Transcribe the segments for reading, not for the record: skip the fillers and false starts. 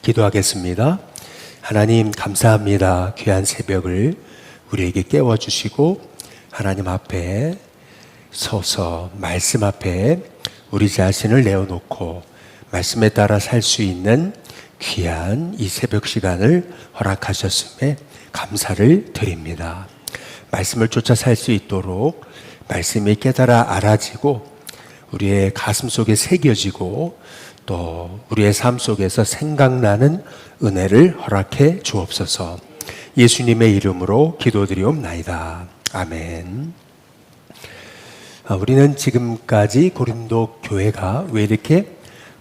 기도하겠습니다. 하나님 감사합니다. 귀한 새벽을 우리에게 깨워주시고 하나님 앞에 서서 말씀 앞에 우리 자신을 내어놓고 말씀에 따라 살 수 있는 귀한 이 새벽 시간을 허락하셨음에 감사를 드립니다. 말씀을 쫓아 살 수 있도록 말씀이 깨달아 알아지고 우리의 가슴 속에 새겨지고 또 우리의 삶 속에서 생각나는 은혜를 허락해 주옵소서. 예수님의 이름으로 기도드리옵나이다. 아멘. 우리는 지금까지 고린도 교회가 왜 이렇게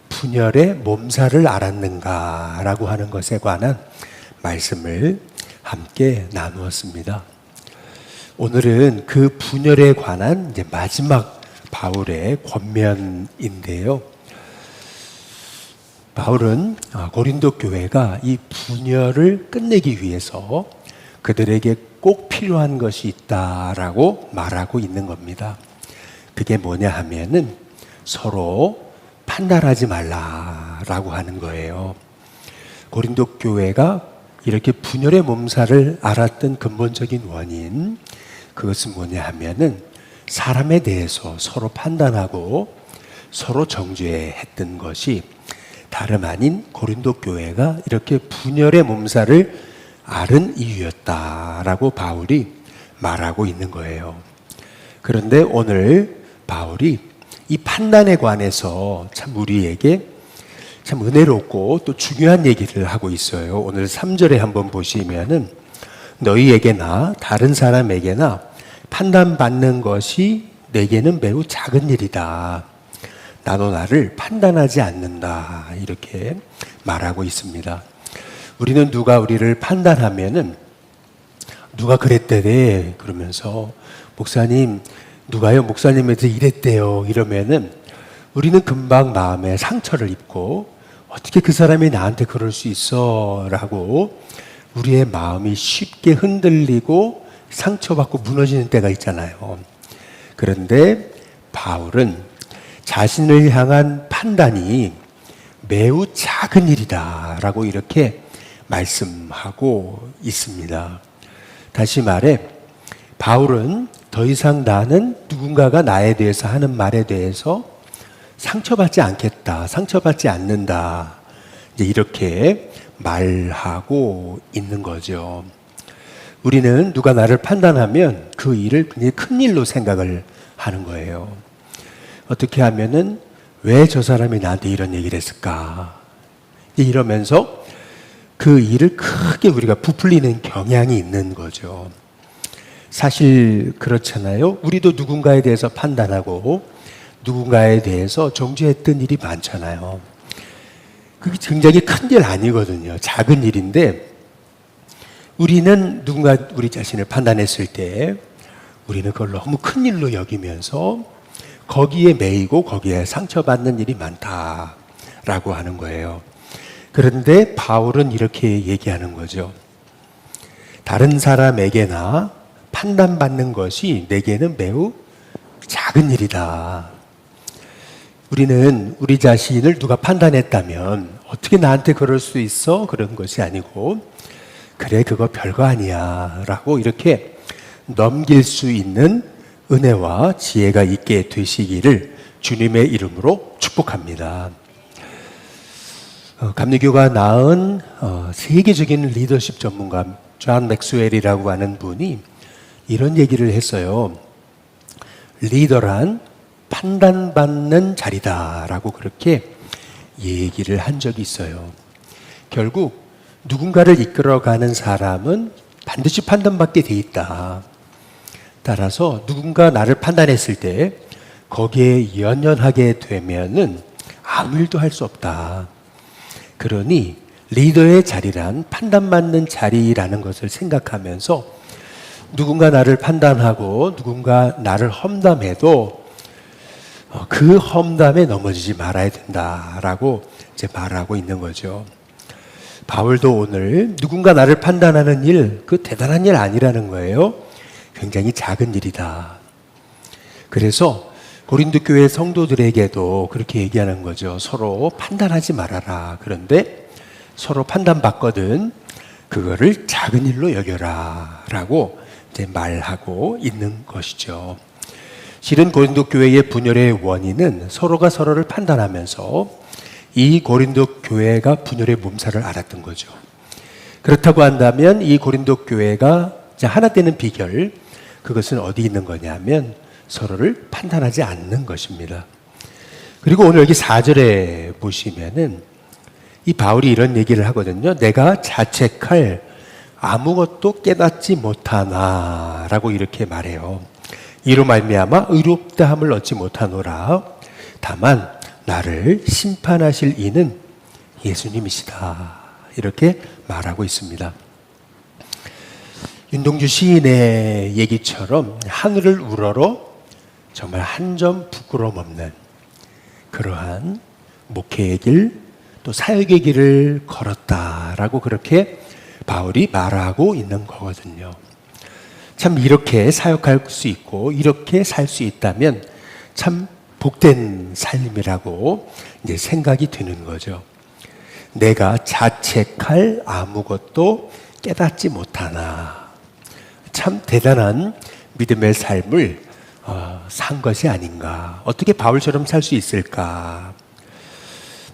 분열의 몸살을 앓았는가 라고 하는 것에 관한 말씀을 함께 나누었습니다. 오늘은 그 분열에 관한 이제 마지막 바울의 권면인데요. 바울은 고린도 교회가 이 분열을 끝내기 위해서 그들에게 꼭 필요한 것이 있다라고 말하고 있는 겁니다. 그게 뭐냐 하면은 서로 판단하지 말라라고 하는 거예요. 고린도 교회가 이렇게 분열의 몸살을 앓았던 근본적인 원인, 그것은 뭐냐 하면은 사람에 대해서 서로 판단하고 서로 정죄했던 것이 다름 아닌 고린도 교회가 이렇게 분열의 몸살을 앓은 이유였다라고 바울이 말하고 있는 거예요. 그런데 오늘 바울이 이 판단에 관해서 참 우리에게 참 은혜롭고 또 중요한 얘기를 하고 있어요. 오늘 3절에 한번 보시면은 너희에게나 다른 사람에게나 판단받는 것이 내게는 매우 작은 일이다. 나도 나를 판단하지 않는다. 이렇게 말하고 있습니다. 우리는 누가 우리를 판단하면은 누가 그랬대래 그러면서 목사님 누가요 목사님에 대해서 이랬대요 이러면은 우리는 금방 마음에 상처를 입고 어떻게 그 사람이 나한테 그럴 수 있어 라고 우리의 마음이 쉽게 흔들리고 상처받고 무너지는 때가 있잖아요. 그런데 바울은 자신을 향한 판단이 매우 작은 일이다 라고 이렇게 말씀하고 있습니다. 다시 말해 바울은 더 이상 나는 누군가가 나에 대해서 하는 말에 대해서 상처받지 않겠다, 상처받지 않는다 이제 이렇게 말하고 있는 거죠. 우리는 누가 나를 판단하면 그 일을 굉장히 큰 일로 생각을 하는 거예요. 어떻게 하면은 왜 저 사람이 나한테 이런 얘기를 했을까? 이러면서 그 일을 크게 우리가 부풀리는 경향이 있는 거죠. 사실 그렇잖아요. 우리도 누군가에 대해서 판단하고 누군가에 대해서 정죄했던 일이 많잖아요. 그게 굉장히 큰 일 아니거든요. 작은 일인데 우리는 누군가 우리 자신을 판단했을 때 우리는 그걸 너무 큰 일로 여기면서 거기에 매이고 거기에 상처받는 일이 많다라고 하는 거예요. 그런데 바울은 이렇게 얘기하는 거죠. 다른 사람에게나 판단받는 것이 내게는 매우 작은 일이다. 우리는 우리 자신을 누가 판단했다면 어떻게 나한테 그럴 수 있어? 그런 것이 아니고 그래 그거 별거 아니야 라고 이렇게 넘길 수 있는 은혜와 지혜가 있게 되시기를 주님의 이름으로 축복합니다. 감리교가 낳은 세계적인 리더십 전문가 존 맥스웰이라고 하는 분이 이런 얘기를 했어요. 리더란 판단받는 자리다라고 그렇게 얘기를 한 적이 있어요. 결국 누군가를 이끌어가는 사람은 반드시 판단받게 돼 있다. 따라서 누군가 나를 판단했을 때 거기에 연연하게 되면은 아무 일도 할 수 없다. 그러니 리더의 자리란 판단받는 자리라는 것을 생각하면서 누군가 나를 판단하고 누군가 나를 험담해도 그 험담에 넘어지지 말아야 된다라고 이제 말하고 있는 거죠. 바울도 오늘 누군가 나를 판단하는 일, 그 대단한 일 아니라는 거예요. 굉장히 작은 일이다. 그래서 고린도 교회 성도들에게도 그렇게 얘기하는 거죠. 서로 판단하지 말아라. 그런데 서로 판단받거든 그거를 작은 일로 여겨라 라고 이제 말하고 있는 것이죠. 실은 고린도 교회의 분열의 원인은 서로가 서로를 판단하면서 이 고린도 교회가 분열의 몸살을 앓았던 거죠. 그렇다고 한다면 이 고린도 교회가 이제 하나 되는 비결, 그것은 어디 있는 거냐면 서로를 판단하지 않는 것입니다. 그리고 오늘 여기 4절에 보시면은 이 바울이 이런 얘기를 하거든요. 내가 자책할 아무것도 깨닫지 못하나 라고 이렇게 말해요. 이로 말미암아 의롭다함을 얻지 못하노라. 다만 나를 심판하실 이는 예수님이시다. 이렇게 말하고 있습니다. 윤동주 시인의 얘기처럼 하늘을 우러러 정말 한 점 부끄러움 없는 그러한 목회의 길, 또 사역의 길을 걸었다라고 그렇게 바울이 말하고 있는 거거든요. 참 이렇게 사역할 수 있고 이렇게 살 수 있다면 참 복된 삶이라고 이제 생각이 드는 거죠. 내가 자책할 아무것도 깨닫지 못하나. 참 대단한 믿음의 삶을 산 것이 아닌가. 어떻게 바울처럼 살 수 있을까?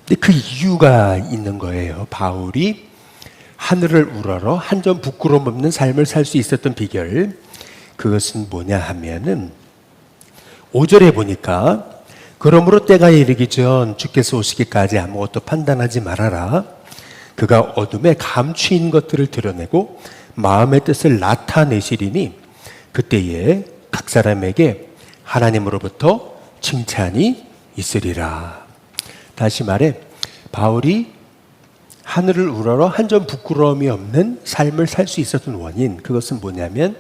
근데 그 이유가 있는 거예요. 바울이 하늘을 우러러 한 점 부끄러움 없는 삶을 살 수 있었던 비결, 그것은 뭐냐 하면은 5절에 보니까 그러므로 때가 이르기 전 주께서 오시기까지 아무것도 판단하지 말아라. 그가 어둠에 감추인 것들을 드러내고 마음의 뜻을 나타내시리니 그때에 각 사람에게 하나님으로부터 칭찬이 있으리라. 다시 말해 바울이 하늘을 우러러 한 점 부끄러움이 없는 삶을 살 수 있었던 원인, 그것은 뭐냐면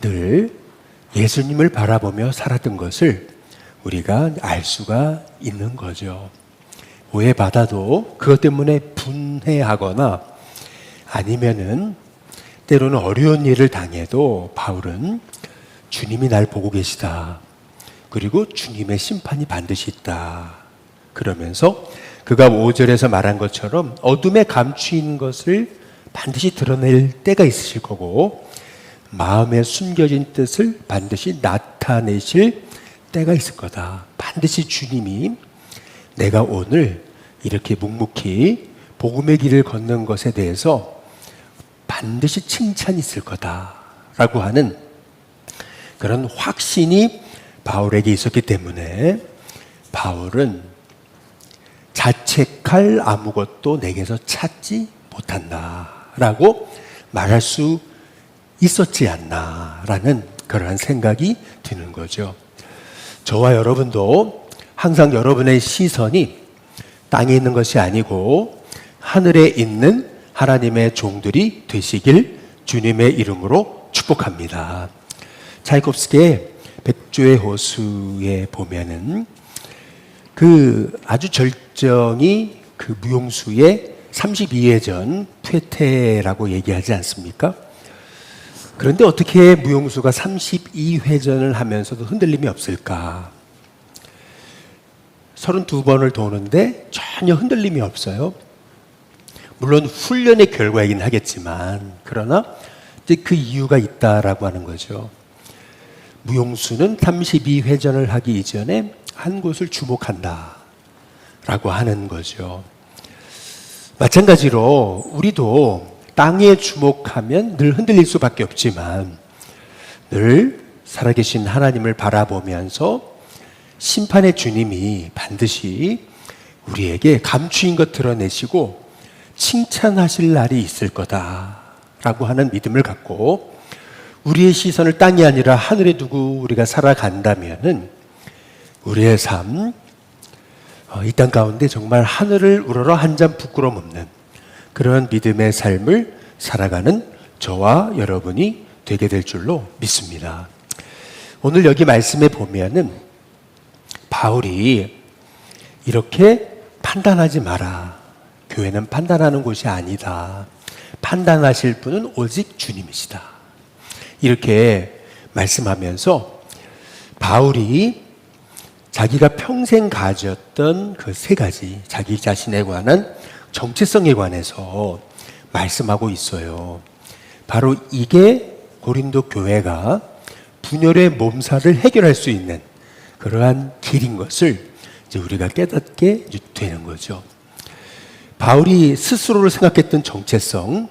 늘 예수님을 바라보며 살았던 것을 우리가 알 수가 있는 거죠. 오해받아도 그것 때문에 분해하거나 아니면은 때로는 어려운 일을 당해도 바울은 주님이 날 보고 계시다. 그리고 주님의 심판이 반드시 있다. 그러면서 그가 5절에서 말한 것처럼 어둠에 감추인 것을 반드시 드러낼 때가 있으실 거고 마음에 숨겨진 뜻을 반드시 나타내실 때가 있을 거다. 반드시 주님이 내가 오늘 이렇게 묵묵히 복음의 길을 걷는 것에 대해서 반드시 칭찬이 있을 거다라고 하는 그런 확신이 바울에게 있었기 때문에 바울은 자책할 아무것도 내게서 찾지 못한다라고 말할 수 있었지 않나라는 그러한 생각이 드는 거죠. 저와 여러분도 항상 여러분의 시선이 땅에 있는 것이 아니고 하늘에 있는 하나님의 종들이 되시길 주님의 이름으로 축복합니다. 차이콥스키의 백조의 호수에 보면은 그 아주 절정이 그 무용수의 32회전 쾌태라고 얘기하지 않습니까? 그런데 어떻게 무용수가 32회전을 하면서도 흔들림이 없을까? 32번을 도는데 전혀 흔들림이 없어요. 물론 훈련의 결과이긴 하겠지만 그러나 이제 그 이유가 있다라고 하는 거죠. 무용수는 32회전을 하기 이전에 한 곳을 주목한다 라고 하는 거죠. 마찬가지로 우리도 땅에 주목하면 늘 흔들릴 수밖에 없지만 늘 살아계신 하나님을 바라보면서 심판의 주님이 반드시 우리에게 감추인 것 드러내시고 칭찬하실 날이 있을 거다라고 하는 믿음을 갖고 우리의 시선을 땅이 아니라 하늘에 두고 우리가 살아간다면은 우리의 삶, 이 땅 가운데 정말 하늘을 우러러 한 점 부끄럼 없는 그런 믿음의 삶을 살아가는 저와 여러분이 되게 될 줄로 믿습니다. 오늘 여기 말씀에 보면은 바울이 이렇게 판단하지 마라. 교회는 판단하는 곳이 아니다. 판단하실 분은 오직 주님이시다. 이렇게 말씀하면서 바울이 자기가 평생 가졌던 그 세 가지 자기 자신에 관한 정체성에 관해서 말씀하고 있어요. 바로 이게 고린도 교회가 분열의 몸살을 해결할 수 있는 그러한 길인 것을 이제 우리가 깨닫게 되는 거죠. 바울이 스스로를 생각했던 정체성,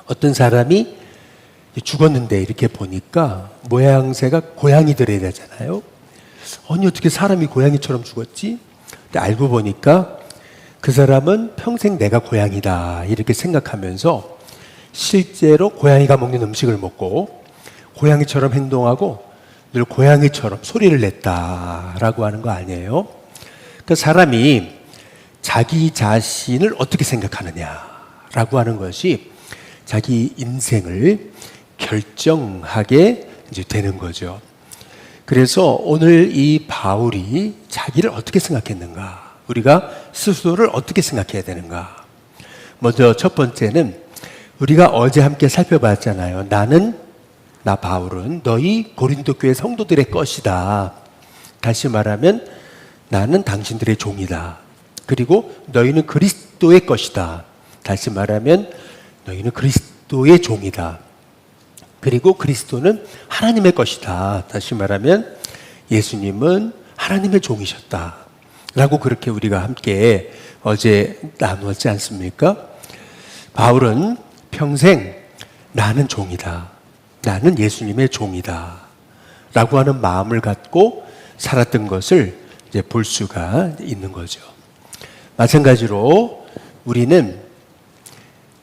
어떤 사람이 죽었는데 이렇게 보니까 모양새가 고양이들에 대하잖아요. 아니 어떻게 사람이 고양이처럼 죽었지? 근데 알고 보니까 그 사람은 평생 내가 고양이다 이렇게 생각하면서 실제로 고양이가 먹는 음식을 먹고 고양이처럼 행동하고 늘 고양이처럼 소리를 냈다라고 하는 거 아니에요? 그 사람이 자기 자신을 어떻게 생각하느냐라고 하는 것이 자기 인생을 결정하게 이제 되는 거죠. 그래서 오늘 이 바울이 자기를 어떻게 생각했는가, 우리가 스스로를 어떻게 생각해야 되는가. 먼저 첫 번째는 우리가 어제 함께 살펴봤잖아요. 나 바울은 너희 고린도 교회 성도들의 것이다. 다시 말하면 나는 당신들의 종이다. 그리고 너희는 그리스도의 것이다. 다시 말하면 너희는 그리스도의 종이다. 그리고 그리스도는 하나님의 것이다. 다시 말하면 예수님은 하나님의 종이셨다. 라고 그렇게 우리가 함께 어제 나누었지 않습니까? 바울은 평생 나는 종이다. 나는 예수님의 종이다. 라고 하는 마음을 갖고 살았던 것을 이제 볼 수가 있는 거죠. 마찬가지로 우리는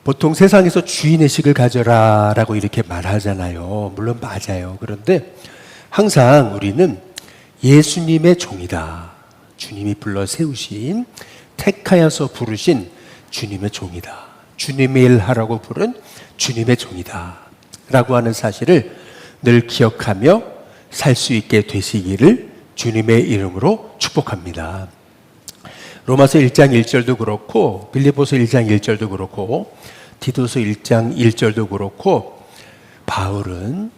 보통 세상에서 주인의식을 가져라 라고 이렇게 말하잖아요. 물론 맞아요. 그런데 항상 우리는 예수님의 종이다. 주님이 불러 세우신, 택하여서 부르신 주님의 종이다. 주님의 일 하라고 부른 주님의 종이다. 라고 하는 사실을 늘 기억하며 살 수 있게 되시기를 주님의 이름으로 축복합니다. 로마서 1장 1절도 그렇고 빌립보서 1장 1절도 그렇고 디도서 1장 1절도 그렇고 바울은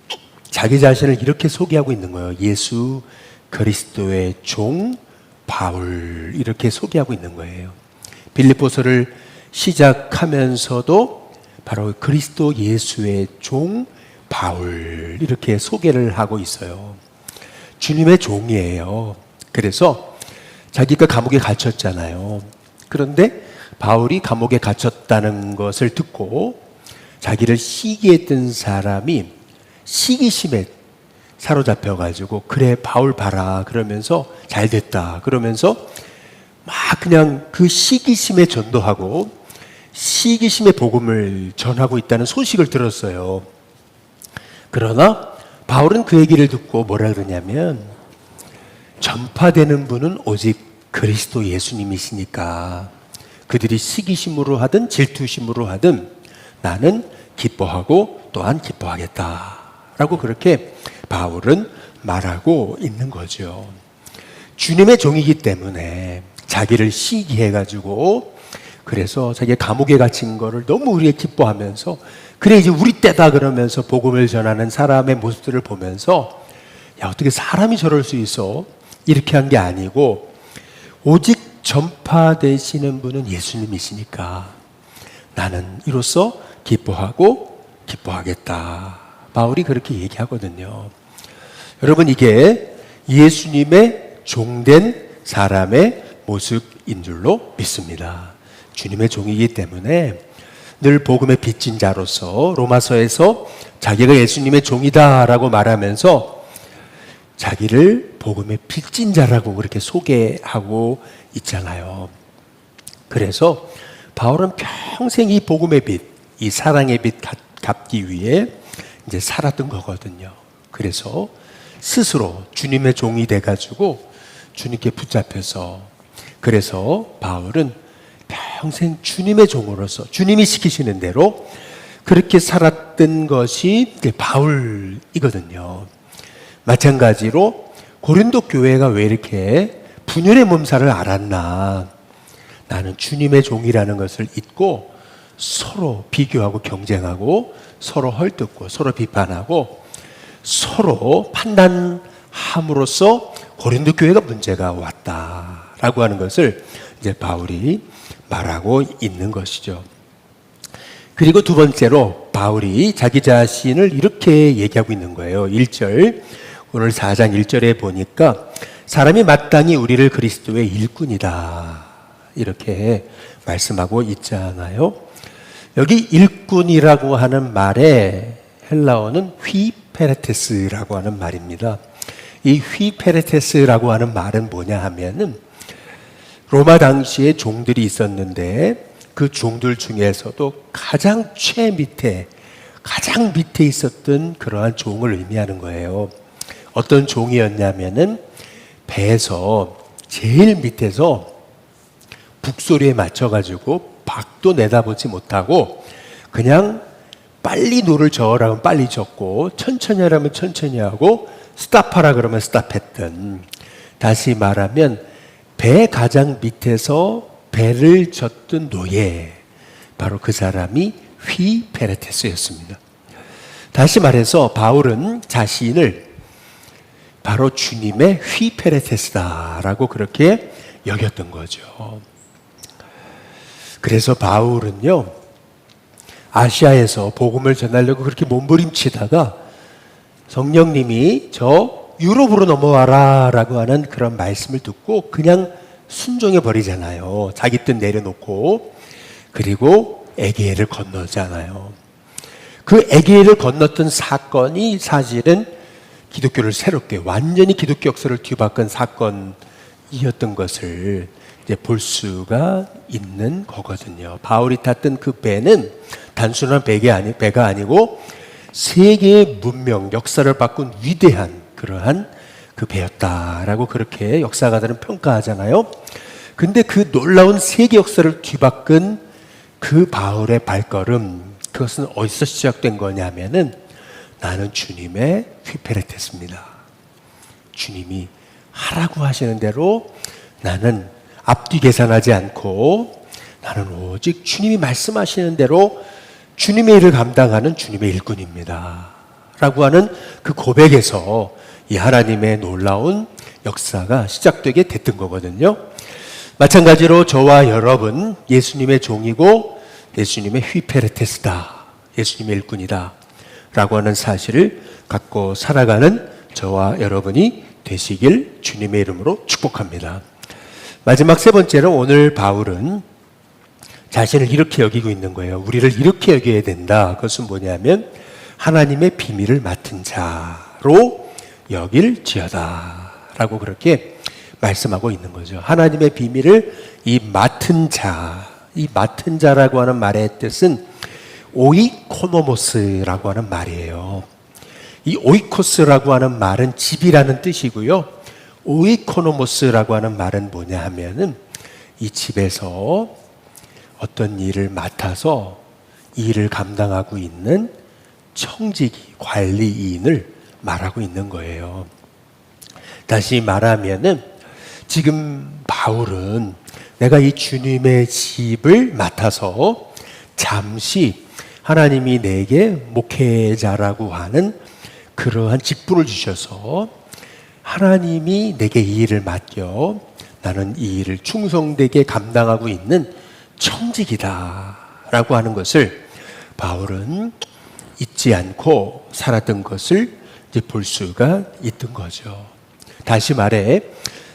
자기 자신을 이렇게 소개하고 있는 거예요. 예수 그리스도의 종 바울 이렇게 소개하고 있는 거예요. 빌립보서를 시작하면서도 바로 그리스도 예수의 종 바울 이렇게 소개를 하고 있어요. 주님의 종이에요. 그래서 자기가 감옥에 갇혔잖아요. 그런데 바울이 감옥에 갇혔다는 것을 듣고 자기를 시기했던 사람이 시기심에 사로잡혀가지고 그래 바울 봐라 그러면서 잘 됐다 그러면서 막 그냥 그 시기심에 전도하고 시기심의 복음을 전하고 있다는 소식을 들었어요. 그러나 바울은 그 얘기를 듣고 뭐라 그러냐면 전파되는 분은 오직 그리스도 예수님이시니까 그들이 시기심으로 하든 질투심으로 하든 나는 기뻐하고 또한 기뻐하겠다 라고 그렇게 바울은 말하고 있는 거죠. 주님의 종이기 때문에 자기를 시기해가지고 그래서 자기가 감옥에 갇힌 거를 너무 우리가 기뻐하면서 그래 이제 우리 때다 그러면서 복음을 전하는 사람의 모습들을 보면서 야 어떻게 사람이 저럴 수 있어? 이렇게 한 게 아니고 오직 전파되시는 분은 예수님이시니까 나는 이로써 기뻐하고 기뻐하겠다. 바울이 그렇게 얘기하거든요. 여러분 이게 예수님의 종된 사람의 모습인 줄로 믿습니다. 주님의 종이기 때문에 늘 복음의 빚진 자로서 로마서에서 자기가 예수님의 종이다라고 말하면서 자기를 복음의 빚진 자라고 그렇게 소개하고 있잖아요. 그래서 바울은 평생 이 복음의 빚, 이 사랑의 빚 갚기 위해 이제 살았던 거거든요. 그래서 스스로 주님의 종이 돼가지고 주님께 붙잡혀서 그래서 바울은 평생 주님의 종으로서 주님이 시키시는 대로 그렇게 살았던 것이 바울이거든요. 마찬가지로 고린도 교회가 왜 이렇게 분열의 몸살을 앓았나. 나는 주님의 종이라는 것을 잊고 서로 비교하고 경쟁하고 서로 헐뜯고 서로 비판하고 서로 판단함으로써 고린도 교회가 문제가 왔다라고 하는 것을 이제 바울이 말하고 있는 것이죠. 그리고 두 번째로 바울이 자기 자신을 이렇게 얘기하고 있는 거예요. 1절, 오늘 4장 1절에 보니까 사람이 마땅히 우리를 그리스도의 일꾼이다 이렇게 말씀하고 있잖아요. 여기 일꾼이라고 하는 말의 헬라어는 휘페레테스라고 하는 말입니다. 이 휘페레테스라고 하는 말은 뭐냐 하면은 로마 당시에 종들이 있었는데 그 종들 중에서도 가장 밑에 있었던 그러한 종을 의미하는 거예요. 어떤 종이었냐면은 배에서 제일 밑에서 북소리에 맞춰가지고 밖도 내다보지 못하고 그냥 빨리 노를 저으라면 빨리 젓고 천천히 하라면 천천히 하고 스탑하라 그러면 스탑했던, 다시 말하면 배 가장 밑에서 배를 젓던 노예, 바로 그 사람이 휘페레테스였습니다. 다시 말해서 바울은 자신을 바로 주님의 휘페레테스다라고 그렇게 여겼던 거죠. 그래서 바울은요, 아시아에서 복음을 전하려고 그렇게 몸부림치다가 성령님이 저 유럽으로 넘어와라 라고 하는 그런 말씀을 듣고 그냥 순종해 버리잖아요. 자기 뜻 내려놓고. 그리고 에게해를 건너잖아요. 그 에게해를 건넜던 사건이 사실은 기독교를 새롭게 완전히 기독교 역사를 뒤바꾼 사건이었던 것을 이제 볼 수가 있는 거거든요. 바울이 탔던 그 배는 단순한 배가 아니고 세계의 문명, 역사를 바꾼 위대한 그러한 그 배였다라고 그렇게 역사가들은 평가하잖아요. 근데 그 놀라운 세계 역사를 뒤바꾼 그 바울의 발걸음, 그것은 어디서 시작된 거냐면은 나는 주님의 휘페레테스입니다. 주님이 하라고 하시는 대로 나는 앞뒤 계산하지 않고 나는 오직 주님이 말씀하시는 대로 주님의 일을 감당하는 주님의 일꾼입니다 라고 하는 그 고백에서 이 하나님의 놀라운 역사가 시작되게 됐던 거거든요. 마찬가지로 저와 여러분 예수님의 종이고 예수님의 휘페레테스다, 예수님의 일꾼이다 라고 하는 사실을 갖고 살아가는 저와 여러분이 되시길 주님의 이름으로 축복합니다. 마지막 세 번째로 오늘 바울은 자신을 이렇게 여기고 있는 거예요. 우리를 이렇게 여겨야 된다. 그것은 뭐냐면 하나님의 비밀을 맡은 자로 여길지어다 라고 그렇게 말씀하고 있는 거죠. 하나님의 비밀을 이 맡은 자라고 하는 말의 뜻은 오이코노모스라고 하는 말이에요. 이 오이코스라고 하는 말은 집이라는 뜻이고요. 오이코노모스라고 하는 말은 뭐냐 하면은 이 집에서 어떤 일을 맡아서 이 일을 감당하고 있는 청지기, 관리인을 말하고 있는 거예요. 다시 말하면은 지금 바울은 내가 이 주님의 집을 맡아서 잠시 하나님이 내게 목회자라고 하는 그러한 직분을 주셔서 하나님이 내게 이 일을 맡겨 나는 이 일을 충성되게 감당하고 있는 청직이다 라고 하는 것을 바울은 잊지 않고 살았던 것을 이제 볼 수가 있던 거죠. 다시 말해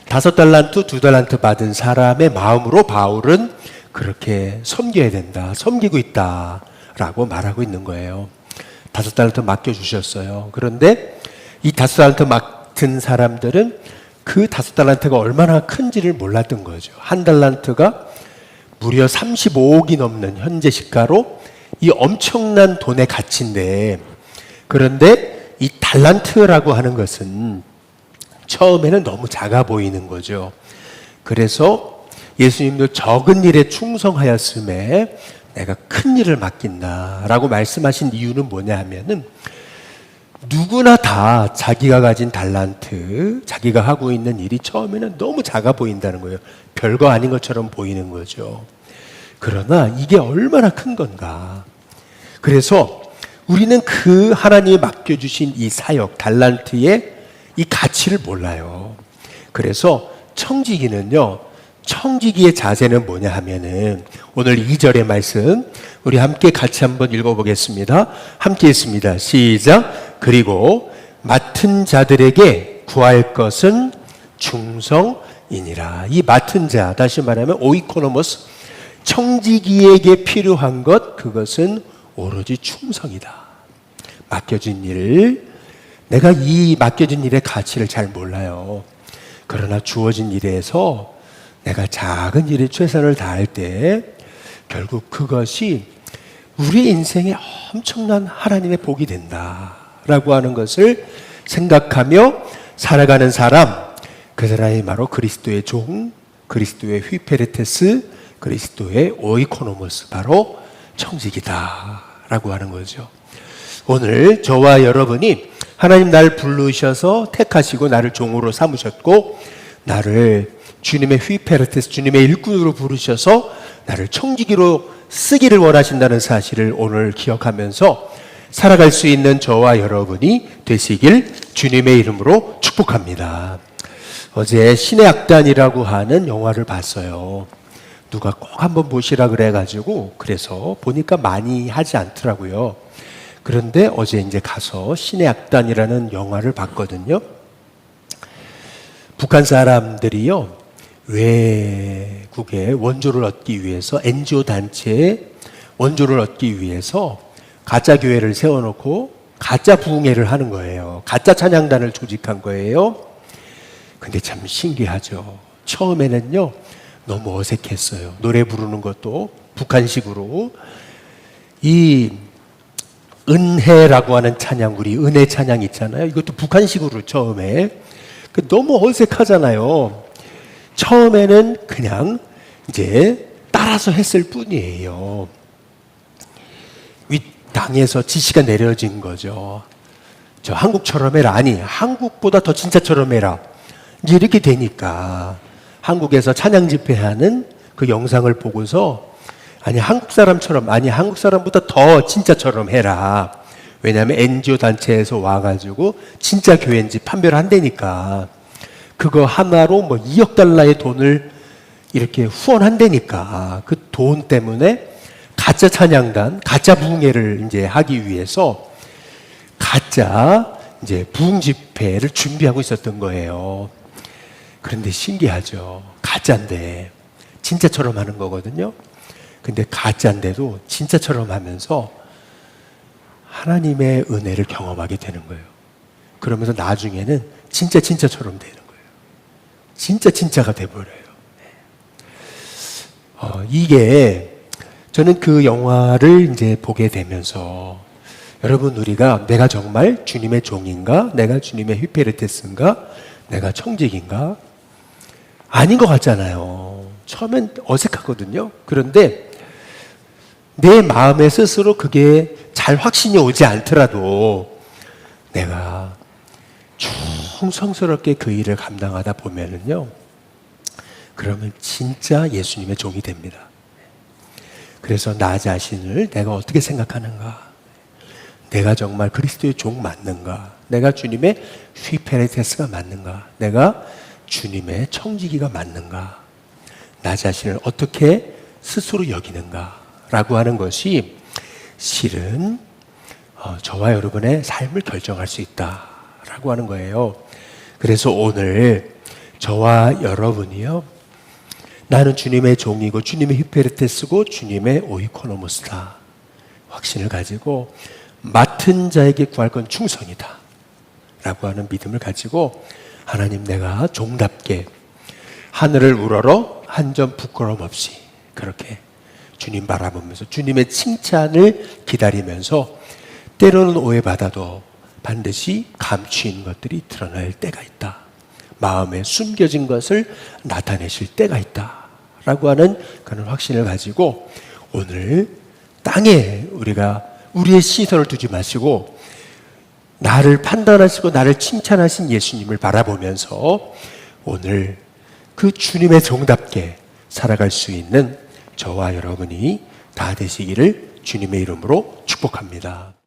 5달란트, 2달란트 받은 사람의 마음으로 바울은 그렇게 섬겨야 된다, 섬기고 있다 라고 말하고 있는 거예요. 5달란트 맡겨주셨어요. 그런데 이 5달란트 맡은 사람들은 그 5달란트가 얼마나 큰지를 몰랐던 거죠. 1달란트가 무려 35억이 넘는 현재 시가로 이 엄청난 돈의 가치인데, 그런데 이 달란트라고 하는 것은 처음에는 너무 작아 보이는 거죠. 그래서 예수님도 적은 일에 충성하였음에 내가 큰 일을 맡긴다라고 말씀하신 이유는 뭐냐 하면은 누구나 다 자기가 가진 달란트, 자기가 하고 있는 일이 처음에는 너무 작아 보인다는 거예요. 별거 아닌 것처럼 보이는 거죠. 그러나 이게 얼마나 큰 건가. 그래서 우리는 그 하나님이 맡겨주신 이 사역, 달란트의 이 가치를 몰라요. 그래서 청지기는요, 청지기의 자세는 뭐냐 하면은 오늘 2절의 말씀 우리 함께 같이 한번 읽어보겠습니다. 함께 읽습니다. 시작. 그리고 맡은 자들에게 구할 것은 충성이니라. 이 맡은 자, 다시 말하면 오이코노모스, 청지기에게 필요한 것, 그것은 오로지 충성이다. 맡겨진 일, 내가 이 맡겨진 일의 가치를 잘 몰라요. 그러나 주어진 일에서 내가 작은 일에 최선을 다할 때 결국 그것이 우리 인생에 엄청난 하나님의 복이 된다라고 하는 것을 생각하며 살아가는 사람, 그 사람이 바로 그리스도의 종, 그리스도의 휘페레테스, 그리스도의 오이코노모스, 바로 청지기다라고 하는 거죠. 오늘 저와 여러분이 하나님 날 부르셔서 택하시고 나를 종으로 삼으셨고 나를 주님의 휘페르테스, 주님의 일꾼으로 부르셔서 나를 청지기로 쓰기를 원하신다는 사실을 오늘 기억하면서 살아갈 수 있는 저와 여러분이 되시길 주님의 이름으로 축복합니다. 어제 신의 악단이라고 하는 영화를 봤어요. 누가 꼭 한번 보시라 그래가지고 그래서 보니까 많이 하지 않더라고요. 그런데 어제 이제 가서 신의 악단이라는 영화를 봤거든요. 북한 사람들이요, 외국에 원조를 얻기 위해서, NGO 단체에 원조를 얻기 위해서 가짜 교회를 세워놓고 가짜 부흥회를 하는 거예요. 가짜 찬양단을 조직한 거예요. 근데 참 신기하죠. 처음에는요, 너무 어색했어요. 노래 부르는 것도 북한식으로. 이 은혜라고 하는 찬양, 우리 은혜 찬양 있잖아요. 이것도 북한식으로 처음에. 너무 어색하잖아요. 처음에는 그냥 이제 따라서 했을 뿐이에요. 윗당에서 지시가 내려진 거죠. 저 한국처럼 해라. 아니, 한국보다 더 진짜처럼 해라. 이제 이렇게 되니까 한국에서 찬양 집회하는 그 영상을 보고서 아니, 한국 사람처럼, 아니, 한국 사람보다 더 진짜처럼 해라. 왜냐하면 NGO 단체에서 와가지고 진짜 교회인지 판별을 한다니까. 그거 하나로 뭐 2억 달러의 돈을 이렇게 후원한다니까. 그 돈 때문에 가짜 찬양단, 가짜 부흥회를 이제 하기 위해서 가짜 이제 부흥 집회를 준비하고 있었던 거예요. 그런데 신기하죠. 가짜인데 진짜처럼 하는 거거든요. 근데 가짜인데도 진짜처럼 하면서 하나님의 은혜를 경험하게 되는 거예요. 그러면서 나중에는 진짜처럼 되는 거예요. 진짜가 돼버려요. 이게 저는 그 영화를 이제 보게 되면서 여러분, 우리가 내가 정말 주님의 종인가? 내가 주님의 휘페르테스인가? 내가 청직인가? 아닌 것 같잖아요. 처음엔 어색하거든요. 그런데 내 마음에 스스로 그게 잘 확신이 오지 않더라도 내가 충성스럽게 그 일을 감당하다 보면은요, 그러면 진짜 예수님의 종이 됩니다. 그래서 나 자신을 내가 어떻게 생각하는가? 내가 정말 그리스도의 종 맞는가? 내가 주님의 휘페레테스가 맞는가? 내가 주님의 청지기가 맞는가? 나 자신을 어떻게 스스로 여기는가? 라고 하는 것이 실은 저와 여러분의 삶을 결정할 수 있다라고 하는 거예요. 그래서 오늘 저와 여러분이요, 나는 주님의 종이고 주님의 휘페르테스고 주님의 오이코노모스다 확신을 가지고 맡은 자에게 구할 건 충성이다 라고 하는 믿음을 가지고 하나님, 내가 종답게 하늘을 우러러 한 점 부끄러움 없이 그렇게 주님 바라보면서 주님의 칭찬을 기다리면서 때로는 오해받아도 반드시 감추인 것들이 드러날 때가 있다. 마음에 숨겨진 것을 나타내실 때가 있다 라고 하는 그런 확신을 가지고 오늘 땅에 우리가 우리의 시선을 두지 마시고 나를 판단하시고 나를 칭찬하신 예수님을 바라보면서 오늘 그 주님의 종답게 살아갈 수 있는 저와 여러분이 다 되시기를 주님의 이름으로 축복합니다.